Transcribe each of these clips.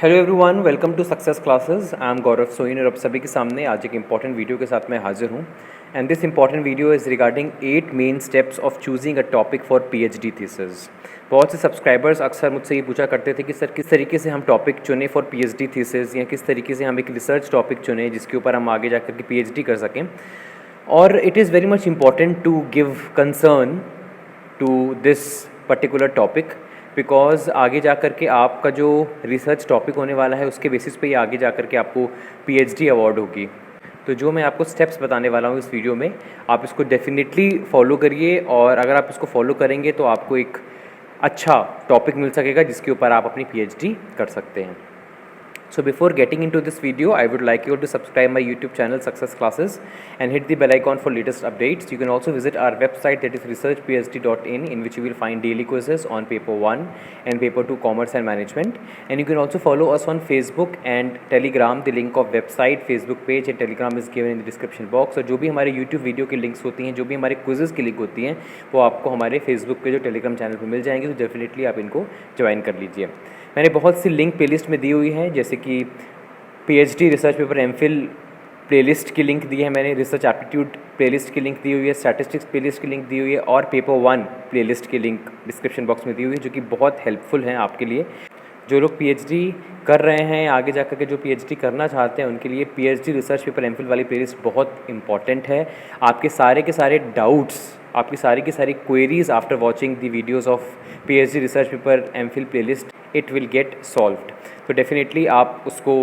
Hello everyone, welcome to success classes. I am Gaurav Soin और आप सभी के सामने आज एक इंपॉर्टेंट वीडियो के साथ मैं हाजिर हूँ। And this important video is regarding 8 main steps of choosing a topic for PhD thesis. बहुत से सब्सक्राइबर्स अक्सर मुझसे ये पूछा करते थे कि सर किस तरीके से हम टॉपिक चुने फॉर पीएचडी थीसिस, या किस तरीके से हम एक रिसर्च टॉपिक चुने जिसके ऊपर हम आगे जाकर के पीएचडी कर सकें। और it is very much important to give concern to this particular topic, because आगे जा कर के आपका जो रिसर्च टॉपिक होने वाला है उसके बेसिस पे ही आगे जा कर के आपको पीएचडी अवार्ड होगी। तो जो मैं आपको स्टेप्स बताने वाला हूँ इस वीडियो में, आप इसको डेफिनेटली फॉलो करिए, और अगर आप इसको फॉलो करेंगे तो आपको एक अच्छा टॉपिक मिल सकेगा जिसके ऊपर आप अपनी पीएचडी कर सकते हैं। So before getting into this video, I would like you to subscribe my YouTube channel Success Classes and hit the bell icon for latest updates. You can also visit our website, that is researchphd.in, in which you will find daily quizzes on paper 1 and paper 2 commerce and management. And you can also follow us on Facebook and Telegram. The link of website, Facebook page and Telegram is given in the description box. और जो भी हमारे YouTube video की links होती हैं, जो भी हमारे क्विजेज़ की लिंक होती हैं, वो आपको हमारे Facebook पे जो टेलीग्राम चैनल पे मिल जाएंगी। तो डेफिनेटली आप इनको ज्वाइन कर लीजिए। मैंने बहुत सी लिंक प्लेलिस्ट में दी हुई है, जैसे कि PhD research paper MPhil playlist की लिंक दी है मैंने, रिसर्च एप्टीट्यूड प्लेलिस्ट की लिंक दी हुई है, स्टैटिस्टिक्स प्लेलिस्ट की लिंक दी हुई है, और पेपर 1 प्लेलिस्ट की लिंक डिस्क्रिप्शन बॉक्स में दी हुई है, जो कि बहुत हेल्पफुल हैं आपके लिए। जो लोग पीएचडी कर रहे हैं, आगे जाकर के जो पीएचडी करना चाहते हैं, उनके लिए पीएचडी रिसर्च पेपर एमफिल वाली प्लेलिस्ट बहुत इंपॉर्टेंट है। आपके सारे के सारे डाउट्स, आपकी सारी की सारी queries after watching the videos of PhD research paper MPhil playlist, it will get solved. तो डेफिनेटली आप उसको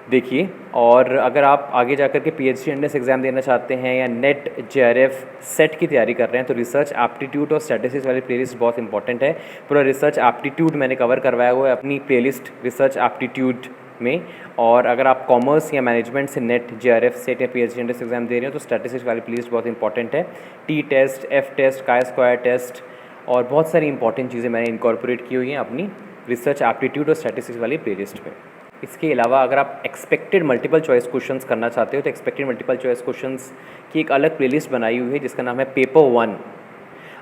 देखिए। और अगर आप आगे जाकर के पीएचडी एंट्रेंस एग्ज़ाम देना चाहते हैं या नेट जेआरएफ सेट की तैयारी कर रहे हैं, तो रिसर्च एप्टीट्यूड और स्टैटिस्टिक्स वाली प्लेलिस्ट बहुत इंपॉर्टेंट है। पूरा रिसर्च एप्टीट्यूड मैंने कवर करवाया हुआ है अपनी प्लेलिस्ट रिसर्च एप्टीट्यूड में। और अगर आप कॉमर्स या मैनेजमेंट से नेट जेआरएफ सेट या पीएचडी एंट्रेंस एग्जाम दे रहे हो, तो स्टैटिस्टिक्स वाली प्लेलिस्ट बहुत इंपॉर्टेंट है। T test, F test, chi square test और बहुत सारी इंपॉर्टेंट चीज़ें मैंने इनकॉर्पोरेट की हुई हैं अपनी रिसर्च एप्टीट्यूड और स्टैटिस्टिक्स वाली प्लेलिस्ट में। इसके अलावा अगर आप एक्सपेक्टेड मल्टीपल चॉइस क्वेश्चंस करना चाहते हो, तो एक्सपेक्टेड मल्टीपल चॉइस क्वेश्चंस की एक अलग प्लेलिस्ट बनाई हुई है जिसका नाम है पेपर 1।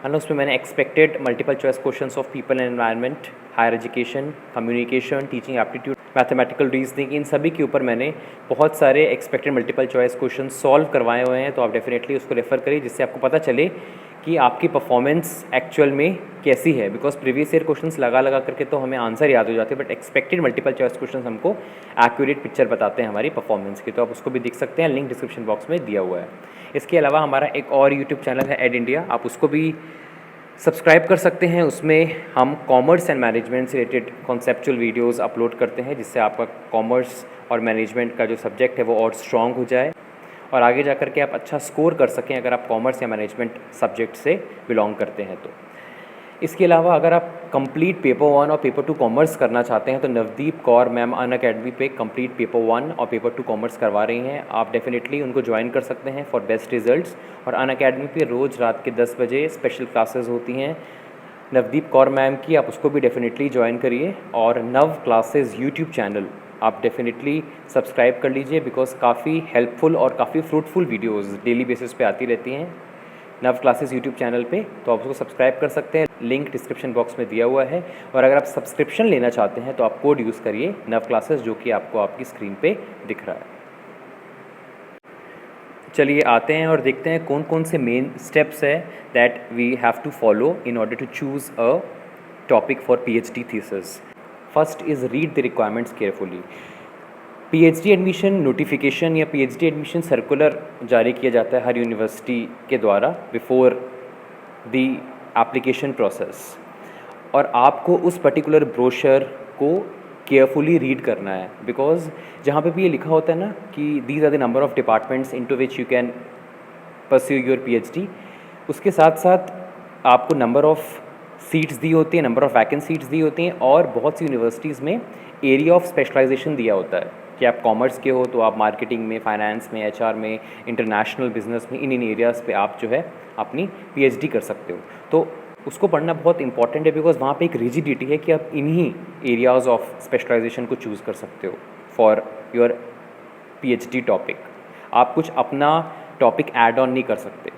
और उसमें मैंने expected multiple choice questions of people and environment, higher education, communication, teaching aptitude, mathematical reasoning, इन सभी के ऊपर मैंने बहुत सारे expected multiple choice question solve करवाए हुए हैं। तो आप डेफिनेटली उसको रेफ़र करिए, जिससे आपको पता चले कि आपकी परफॉर्मेंस एक्चुअल में कैसी है। बिकॉज प्रीवियस ईयर क्वेश्चंस लगा करके तो हमें आंसर याद हो जाते हैं, but expected multiple choice questions हमको एक्यूरेट पिक्चर बताते हैं हमारी परफॉर्मेंस की। तो आप उसको भी देख सकते हैं, लिंक डिस्क्रिप्शन बॉक्स में दिया हुआ है। इसके अलावा हमारा एक और यूट्यूब चैनल है एड इंडिया, आप उसको भी सब्सक्राइब कर सकते हैं। उसमें हम कॉमर्स एंड मैनेजमेंट से रिलेटेड कॉन्सेप्चुअल वीडियोज़ अपलोड करते हैं, जिससे आपका कॉमर्स और मैनेजमेंट का जो सब्जेक्ट है वो और स्ट्रॉन्ग हो जाए और आगे जा कर के आप अच्छा स्कोर कर सकें अगर आप कॉमर्स या मैनेजमेंट सब्जेक्ट से बिलोंग करते हैं तो। इसके अलावा अगर आप कंप्लीट पेपर 1 और पेपर 2 कॉमर्स करना चाहते हैं, तो नवदीप कौर मैम अनअकैडमी पे कंप्लीट पेपर 1 और पेपर 2 कॉमर्स करवा रही हैं। आप डेफिनेटली उनको ज्वाइन कर सकते हैं फॉर बेस्ट रिजल्ट्स। और अनअकैडमी पे रोज़ रात के 10 बजे स्पेशल क्लासेस होती हैं नवदीप कौर मैम की, आप उसको भी डेफिनेटली ज्वाइन करिए। और नव क्लासेस यूट्यूब चैनल आप डेफिनेटली सब्सक्राइब कर लीजिए, बिकॉज काफ़ी हेल्पफुल और काफ़ी फ्रूटफुल वीडियोज़ डेली बेसिस पे आती रहती हैं नव क्लासेस यूट्यूब चैनल पे। तो आप उसको सब्सक्राइब कर सकते हैं, लिंक डिस्क्रिप्शन बॉक्स में दिया हुआ है। और अगर आप सब्सक्रिप्शन लेना चाहते हैं तो आप कोड यूज़ करिए नव क्लासेस, जो कि आपको आपकी स्क्रीन पे दिख रहा है। चलिए आते हैं और देखते हैं कौन कौन से मेन स्टेप्स है that we have to follow in order to choose a topic for PhD thesis. First is read the requirements carefully. PhD admission notification या पीएचडी एडमिशन सर्कुलर जारी किया जाता है हर यूनिवर्सिटी के द्वारा बिफोर द एप्लीकेशन प्रोसेस, और आपको उस पर्टिकुलर ब्रोशर को केयरफुली रीड करना है। बिकॉज जहाँ पे भी ये लिखा होता है ना कि these are the number of departments into which you can pursue your PhD, उसके साथ साथ आपको नंबर ऑफ सीट्स दी होती है, नंबर ऑफ वैकेंट सीट्स दी होती हैं, और बहुत सी यूनिवर्सिटीज़ में एरिया ऑफ स्पेशलाइजेशन दिया होता है कि आप कॉमर्स के हो तो आप मार्केटिंग में, फाइनेंस में, एचआर में, इंटरनेशनल बिजनेस में, इन एरियाज़ पे आप जो है अपनी पीएचडी कर सकते हो। तो उसको पढ़ना बहुत इंपॉर्टेंट है, बिकॉज वहाँ पे एक रिजिडिटी है कि आप इन्हीं एरियाज़ ऑफ स्पेशलाइजेशन को चूज़ कर सकते हो फॉर योर पीएचडी टॉपिक। आप कुछ अपना टॉपिक ऐड ऑन नहीं कर सकते।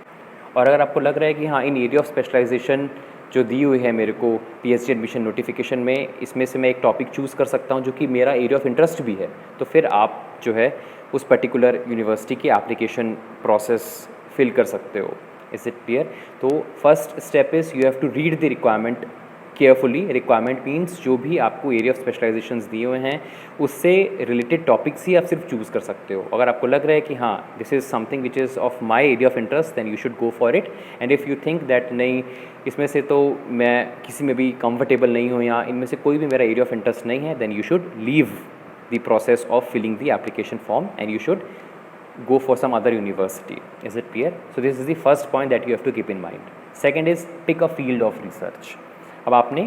और अगर आपको लग रहा है कि हाँ इन एरिया ऑफ स्पेशलाइजेशन जो दी हुई है मेरे को पीएचडी एडमिशन नोटिफिकेशन में, इसमें से मैं एक टॉपिक चूज़ कर सकता हूँ जो कि मेरा एरिया ऑफ इंटरेस्ट भी है, तो फिर आप जो है उस पर्टिकुलर यूनिवर्सिटी की एप्लीकेशन प्रोसेस फिल कर सकते हो। Is it clear? तो first step is you have to read the requirement carefully. Requirement means जो भी आपको एरिया ऑफ स्पेशलाइजेशंस दिए हुए हैं उससे रिलेटेड टॉपिक्स ही आप सिर्फ चूज़ कर सकते हो। अगर आपको लग रहा है कि हाँ this is something which is of my area of interest, then you should go for it. And if you think that नहीं, इसमें से तो मैं किसी में भी कंफर्टेबल नहीं हूँ या इनमें से कोई भी मेरा एरिया ऑफ इंटरेस्ट नहीं है, then you should leave the process of filling the application form and you should go for some other university. Is it clear? So this is the first point that you have to keep in mind. Second is pick a field of research. अब आपने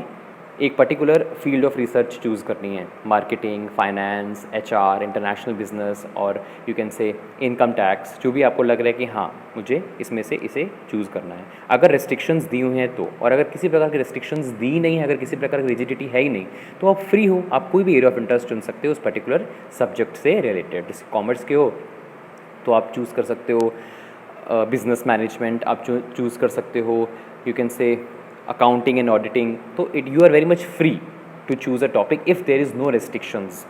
एक particular field of research choose करनी है, marketing, finance, HR, international business और you can say income tax, जो भी आपको लग रहा है कि हाँ मुझे इसमें से इसे चूज़ करना है। अगर रेस्ट्रिक्शंस दी हुई हैं तो, और अगर किसी प्रकार की रेस्ट्रिक्शंस दी नहीं है, अगर किसी प्रकार की रिजिडिटी है ही नहीं, तो आप फ्री हो, आप कोई भी एरिया ऑफ इंटरेस्ट चुन सकते हो उस पर्टिकुलर सब्जेक्ट से रिलेटेड। जैसे कॉमर्स के हो तो आप चूज़ कर सकते हो बिजनेस मैनेजमेंट, आप चूज़ कर सकते हो you can say accounting and auditing. तो you are very much free to choose a topic if there is no restrictions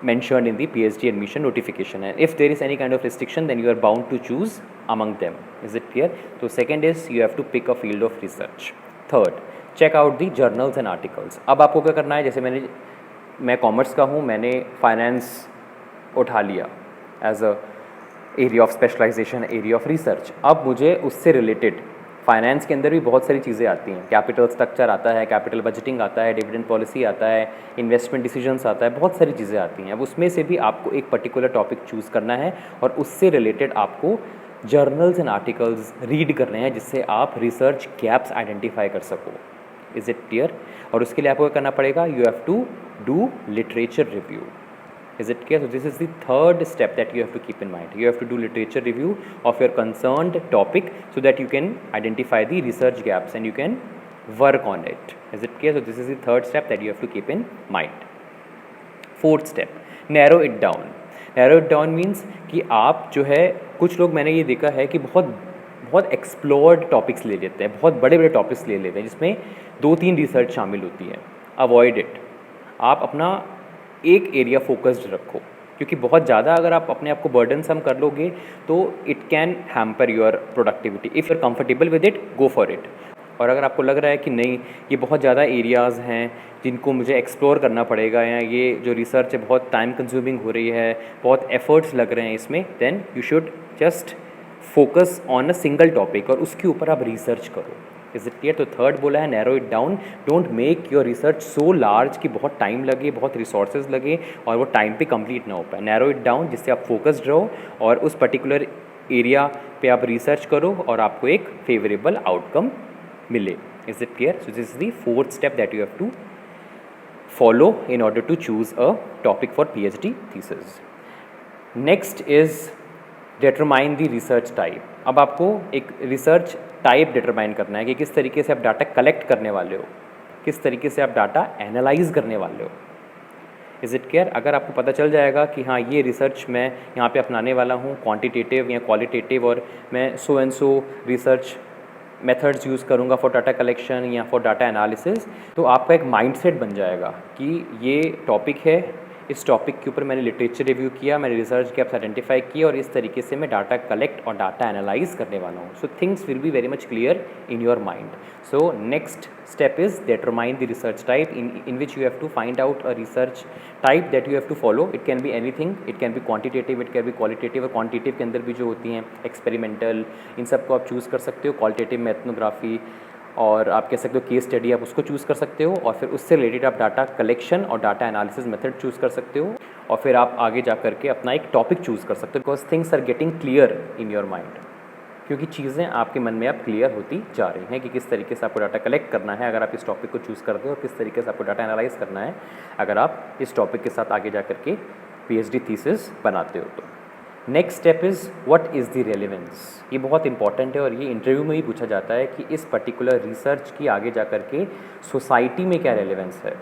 mentioned in the PhD admission notification, and if there is any kind of restriction then you are bound to choose among them. Is it clear? So second is you have to pick a field of research. Third, check out the journals and articles. अब आपको क्या करना है, जैसे मैं commerce का हूँ, मैंने फाइनेंस उठा लिया as a area of specialization, area of research. अब मुझे उससे रिलेटेड फाइनेंस के अंदर भी बहुत सारी चीज़ें आती हैं, कैपिटल स्ट्रक्चर आता है, कैपिटल बजटिंग आता है, डिविडेंड पॉलिसी आता है, इन्वेस्टमेंट डिसीजंस आता है, बहुत सारी चीज़ें आती हैं। अब उसमें से भी आपको एक पर्टिकुलर टॉपिक चूज़ करना है और उससे रिलेटेड आपको जर्नल्स एंड आर्टिकल्स रीड करने हैं जिससे आप रिसर्च गैप्स आइडेंटिफाई कर सको। Is it clear? और उसके लिए आपको क्या करना पड़ेगा, you have to do literature review. Is it clear? So this is the third step that you have to keep in mind. You have to do literature review of your concerned topic so that you can identify the research gaps and you can work on it. Is it clear? So this is the third step that you have to keep in mind. Fourth step, narrow it down. Narrow it down means कि आप जो है, कुछ लोग मैंने ये देखा है कि बहुत एक्सप्लोर्ड टॉपिक्स ले लेते हैं, बहुत बड़े बड़े टॉपिक्स ले लेते हैं जिसमें 2-3 रिसर्च शामिल होती है। Avoid it. आप अपना एक एरिया फोकस्ड रखो, क्योंकि बहुत ज़्यादा अगर आप अपने आप को बर्डनसम कर लोगे तो it can hamper your productivity. If you are comfortable with it, go for it. और अगर आपको लग रहा है कि नहीं ये बहुत ज़्यादा एरियाज़ हैं जिनको मुझे एक्सप्लोर करना पड़ेगा, या ये जो रिसर्च है बहुत टाइम कंज्यूमिंग हो रही है, बहुत एफर्ट्स लग रहे हैं इसमें, then you should just focus on a single topic और उसके ऊपर आप रिसर्च करो। Is it clear? तो थर्ड बोला है narrow it down. Don't make your research so large कि बहुत टाइम लगे, बहुत रिसोर्सेज लगे और वो टाइम पे कंप्लीट ना हो पाए। नैरो इट डाउन जिससे आप फोकस्ड रहो और उस पर्टिकुलर एरिया पे आप रिसर्च करो और आपको एक फेवरेबल आउटकम मिले। Is it clear? So this is the fourth step that you have to follow in order to choose a topic for PhD thesis. Next is determine the research type. अब आपको एक research type determine करना है कि किस तरीके से आप डाटा कलेक्ट करने वाले हो, किस तरीके से आप डाटा एनालाइज करने वाले हो। Is it clear? अगर आपको पता चल जाएगा कि हाँ ये रिसर्च मैं यहाँ पे अपनाने वाला हूँ, क्वांटिटेटिव या क्वालिटेटिव, और मैं so and so research methods use करूँगा फॉर डाटा कलेक्शन या फॉर डाटा एनालिसिस, तो आपका एक माइंडसेट बन जाएगा कि ये टॉपिक है, इस टॉपिक के ऊपर मैंने लिटरेचर रिव्यू किया, मैंने रिसर्च गैप्स आइडेंटिफाई किए और इस तरीके से मैं डाटा कलेक्ट और डाटा एनालाइज करने वाला हूँ। So things will be very much clear in your mind. So next step is determine the research type in which you have to find out a research type that you have to follow. It can be anything, it can be quantitative, it can be qualitative. और quantitative के अंदर भी जो होती हैं experimental, इन सबको आप choose कर सकते हो। क्वालिटेटिव में एथनोग्राफी और आप कह सकते हो केस स्टडी, आप उसको चूज़ कर सकते हो और फिर उससे रिलेटेड आप डाटा कलेक्शन और डाटा एनालिसिस मेथड चूज़ कर सकते हो और फिर आप आगे जा करके अपना एक टॉपिक चूज़ कर सकते हो। Because things are getting clear in your mind, क्योंकि चीज़ें आपके मन में अब क्लियर होती जा रही हैं कि किस तरीके से आपको डाटा कलेक्ट करना है अगर आप इस टॉपिक को चूज़ करते हो, और किस तरीके से आपको डाटा एनालाइज करना है अगर आप इस टॉपिक के साथ आगे जा करके PhD थीसिस बनाते हो। तो next step is what is the relevance. ये बहुत इंपॉर्टेंट है और ये इंटरव्यू में ही पूछा जाता है कि इस पर्टिकुलर रिसर्च की आगे जा कर के सोसाइटी में क्या रेलेवेंस है,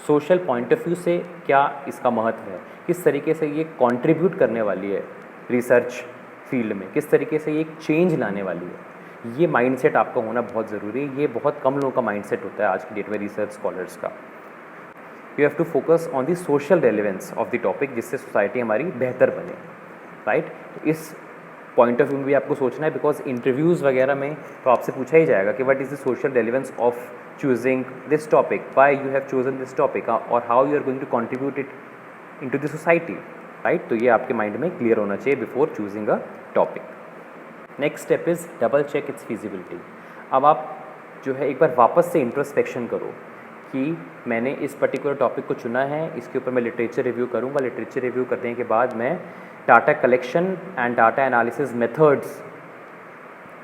सोशल पॉइंट ऑफ व्यू से क्या इसका महत्व है, किस तरीके से ये कंट्रीब्यूट करने वाली है रिसर्च फील्ड में, किस तरीके से ये एक चेंज लाने वाली है। ये माइंडसेट आपका होना बहुत ज़रूरी है। ये बहुत कम लोगों का माइंडसेट होता है आज की डेट में रिसर्च स्कॉलर्स का। You have to focus on the social relevance of the topic, जिससे सोसाइटी हमारी बेहतर बने, राइट। तो इस पॉइंट ऑफ व्यू में भी आपको सोचना है, बिकॉज इंटरव्यूज़ वगैरह में तो आपसे पूछा ही जाएगा कि what is the social relevance of choosing this topic, why you have chosen this topic, और how you are going to contribute it into the society, right. तो ये आपके माइंड में क्लियर होना चाहिए before choosing a topic. Next step is double check its feasibility. अब आप जो है एक बार वापस से इंट्रोस्पेक्शन करो कि मैंने इस पर्टिकुलर टॉपिक को चुना है, इसके ऊपर मैं लिटरेचर रिव्यू करूँगा। लिटरेचर रिव्यू करने के बाद मैं data collection and data analysis methods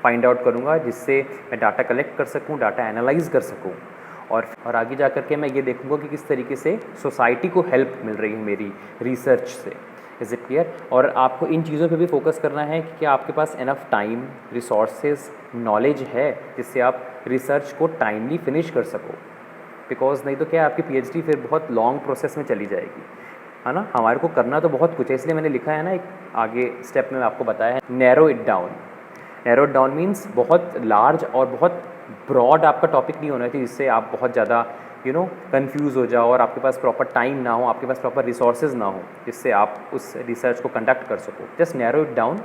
find out करूँगा, जिससे मैं डाटा कलेक्ट कर सकूँ, डाटा एनालाइज कर सकूँ, और आगे जा कर के मैं ये देखूँगा कि किस तरीके से सोसाइटी को हेल्प मिल रही है मेरी रिसर्च से। Is it clear? और आपको इन चीज़ों पे भी फोकस करना है कि क्या आपके पास इनफ टाइम, रिसोर्सेज, नॉलेज है जिससे आप रिसर्च को टाइमली फिनिश कर सको। बिकॉज नहीं तो क्या आपकी पीएचडी फिर बहुत लॉन्ग प्रोसेस में चली जाएगी, है ना। हमारे को करना तो बहुत कुछ है, इसलिए मैंने लिखा है ना एक आगे स्टेप में आपको बताया है, narrow it down. Narrow it down means बहुत लार्ज और बहुत ब्रॉड आपका टॉपिक नहीं होना चाहिए जिससे आप बहुत ज़्यादा कंफ्यूज हो जाओ और आपके पास प्रॉपर टाइम ना हो, आपके पास प्रॉपर रिसोर्सेज ना हो जिससे आप उस रिसर्च को कंडक्ट कर सको। Just narrow it down,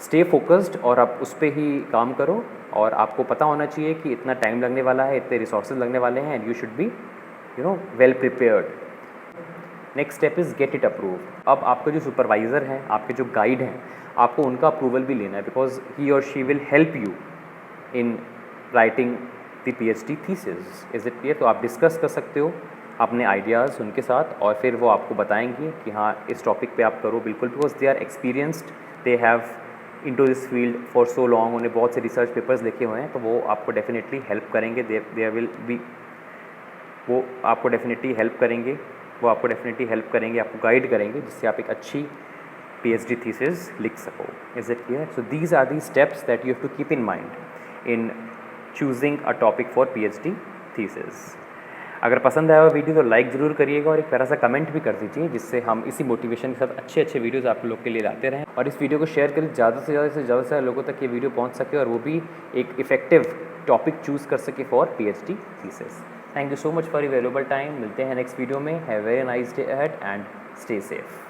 stay focused, और आप उस पर ही काम करो। और आपको पता होना चाहिए कि इतना टाइम लगने वाला है, इतने रिसोर्सेज लगने वाले हैं, and you should be well prepared. Next step is get it approve. अब आपके जो सुपरवाइज़र हैं, आपके जो गाइड हैं, आपको उनका अप्रूवल भी लेना है, बिकॉज ही और she will help you in writing the PhD thesis. Is it clear? तो आप डिस्कस कर सकते हो अपने आइडियाज़ उनके साथ, और फिर वो आपको बताएंगे कि हाँ इस टॉपिक पे आप करो बिल्कुल, because they are experienced, they have into this field for so long, उन्हें बहुत से रिसर्च पेपर्स लिखे हुए हैं, तो वो आपको डेफिनेटली हेल्प करेंगे। दे विल बी, वो आपको डेफिनेटली हेल्प करेंगे, आपको गाइड करेंगे, जिससे आप एक अच्छी पीएचडी थीसिस लिख सको। Is it clear? So these are the steps that you have to keep in mind in choosing a topic for PhD thesis. अगर पसंद आया हुआ वीडियो तो लाइक ज़रूर करिएगा, और एक प्यारा सा कमेंट भी कर दीजिए, जिससे हम इसी मोटिवेशन के साथ अच्छे अच्छे वीडियोज़ आप लोग के लिए लाते रहें। और इस वीडियो को शेयर करें ज़्यादा से ज़्यादा लोगों तक ये वीडियो पहुँच सके, और वो भी एक इफेक्टिव टॉपिक चूज़ कर सके for PhD thesis. Thank you so much for your valuable time. मिलते हैं नेक्स्ट वीडियो में। Have a very nice day ahead and stay safe.